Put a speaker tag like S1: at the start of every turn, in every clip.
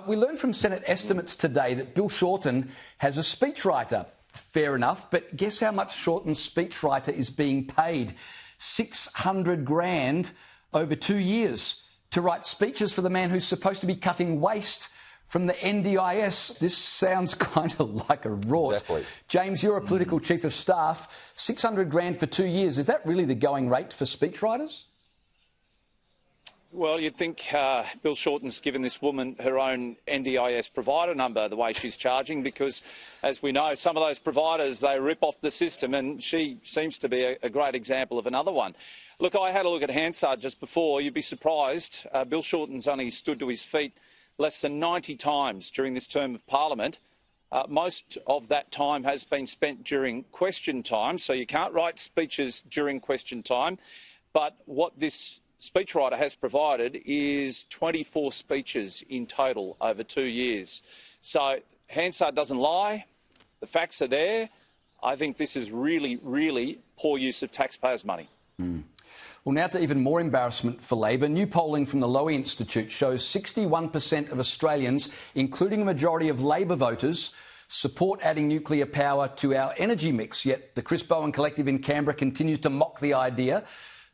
S1: We learned from Senate estimates today that Bill Shorten has a speechwriter. Fair enough, but guess how much Shorten's speechwriter is being paid? $600,000 over 2 years to write speeches for the man who's supposed to be cutting waste from the NDIS. This sounds kind of like a rort.
S2: Exactly. James,
S1: you're a political chief of staff. $600,000 for 2 years. Is that really the going rate for speechwriters?
S3: Well, you'd think Bill Shorten's given this woman her own NDIS provider number, the way she's charging, because, as we know, some of those providers, they rip off the system, and she seems to be a great example of another one. Look, I had a look at Hansard just before. You'd be surprised. Bill Shorten's only stood to his feet less than 90 times during this term of Parliament. Most of that time has been spent during question time, so you can't write speeches during question time. But what this speechwriter has provided is 24 speeches in total over 2 years. So Hansard doesn't lie. The facts are there. I think this is really, really poor use of taxpayers' money.
S1: Well, now to even more embarrassment for Labor. New polling from the Lowy Institute shows 61% of Australians, including a majority of Labor voters, support adding nuclear power to our energy mix. Yet the Chris Bowen Collective in Canberra continues to mock the idea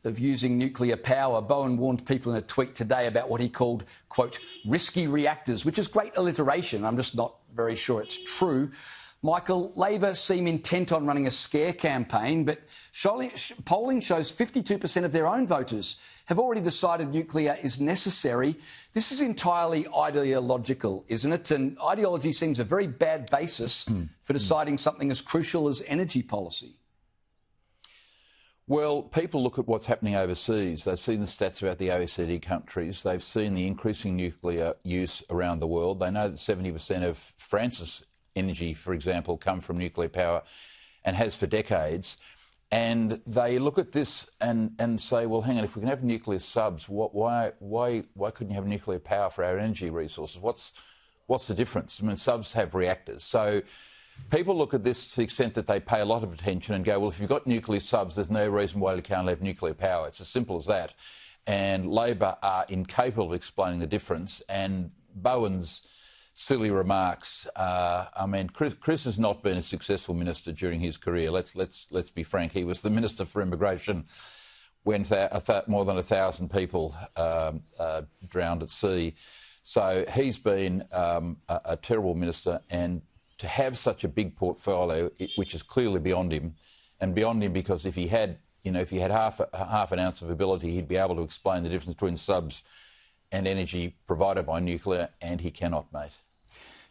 S1: of using nuclear power. Bowen warned people in a tweet today about what he called, quote, risky reactors, which is great alliteration. I'm just not very sure it's true. Michael, Labor seem intent on running a scare campaign, but polling shows 52% of their own voters have already decided nuclear is necessary. This is entirely ideological, isn't it? And ideology seems a very bad basis for deciding something as crucial as energy policy.
S2: Well, people look at what's happening overseas. They've seen the stats about the OECD countries. They've seen the increasing nuclear use around the world. They know that 70% of France's energy, for example, come from nuclear power and has for decades. And they look at this and say, well, hang on, if we can have nuclear subs, why couldn't you have nuclear power for our energy resources? What's the difference? I mean, subs have reactors. So people look at this to the extent that they pay a lot of attention and go, well, if you've got nuclear subs, there's no reason why you can't have nuclear power. It's as simple as that. And Labor are incapable of explaining the difference. And Bowen's silly remarks. I mean, Chris has not been a successful minister during his career. Let's be frank. He was the Minister for Immigration when more than 1,000 people drowned at sea. So he's been a terrible minister, and to have such a big portfolio, which is clearly beyond him, and beyond him because if he had half an ounce of ability, he'd be able to explain the difference between subs and energy provided by nuclear, and he cannot, mate.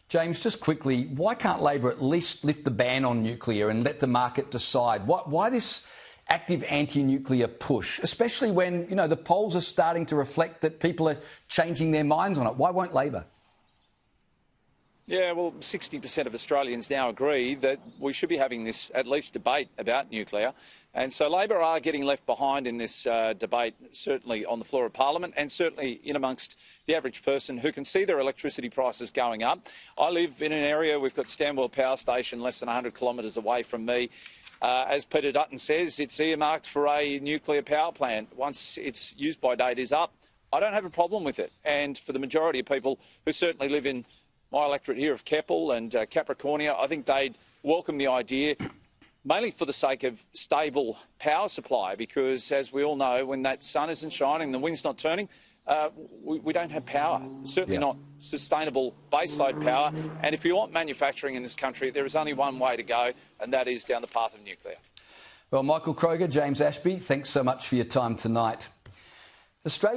S1: James, just quickly, why can't Labor at least lift the ban on nuclear and let the market decide? Why this active anti-nuclear push, especially when, you know, the polls are starting to reflect that people are changing their minds on it? Why won't Labor?
S3: Yeah, well, 60% of Australians now agree that we should be having this, at least, debate about nuclear. And so Labor are getting left behind in this debate, certainly on the floor of Parliament and certainly in amongst the average person who can see their electricity prices going up. I live in an area, we've got Stanwell Power Station less than 100 kilometres away from me. As Peter Dutton says, it's earmarked for a nuclear power plant once its use-by date is up. I don't have a problem with it. And for the majority of people who certainly live in my electorate here of Keppel and Capricornia, I think they'd welcome the idea, mainly for the sake of stable power supply, because, as we all know, when that sun isn't shining and the wind's not turning, we don't have power, certainly not sustainable baseload power. And if you want manufacturing in this country, there is only one way to go, and that is down the path of nuclear.
S1: Well, Michael Kroger, James Ashby, thanks so much for your time tonight. Australia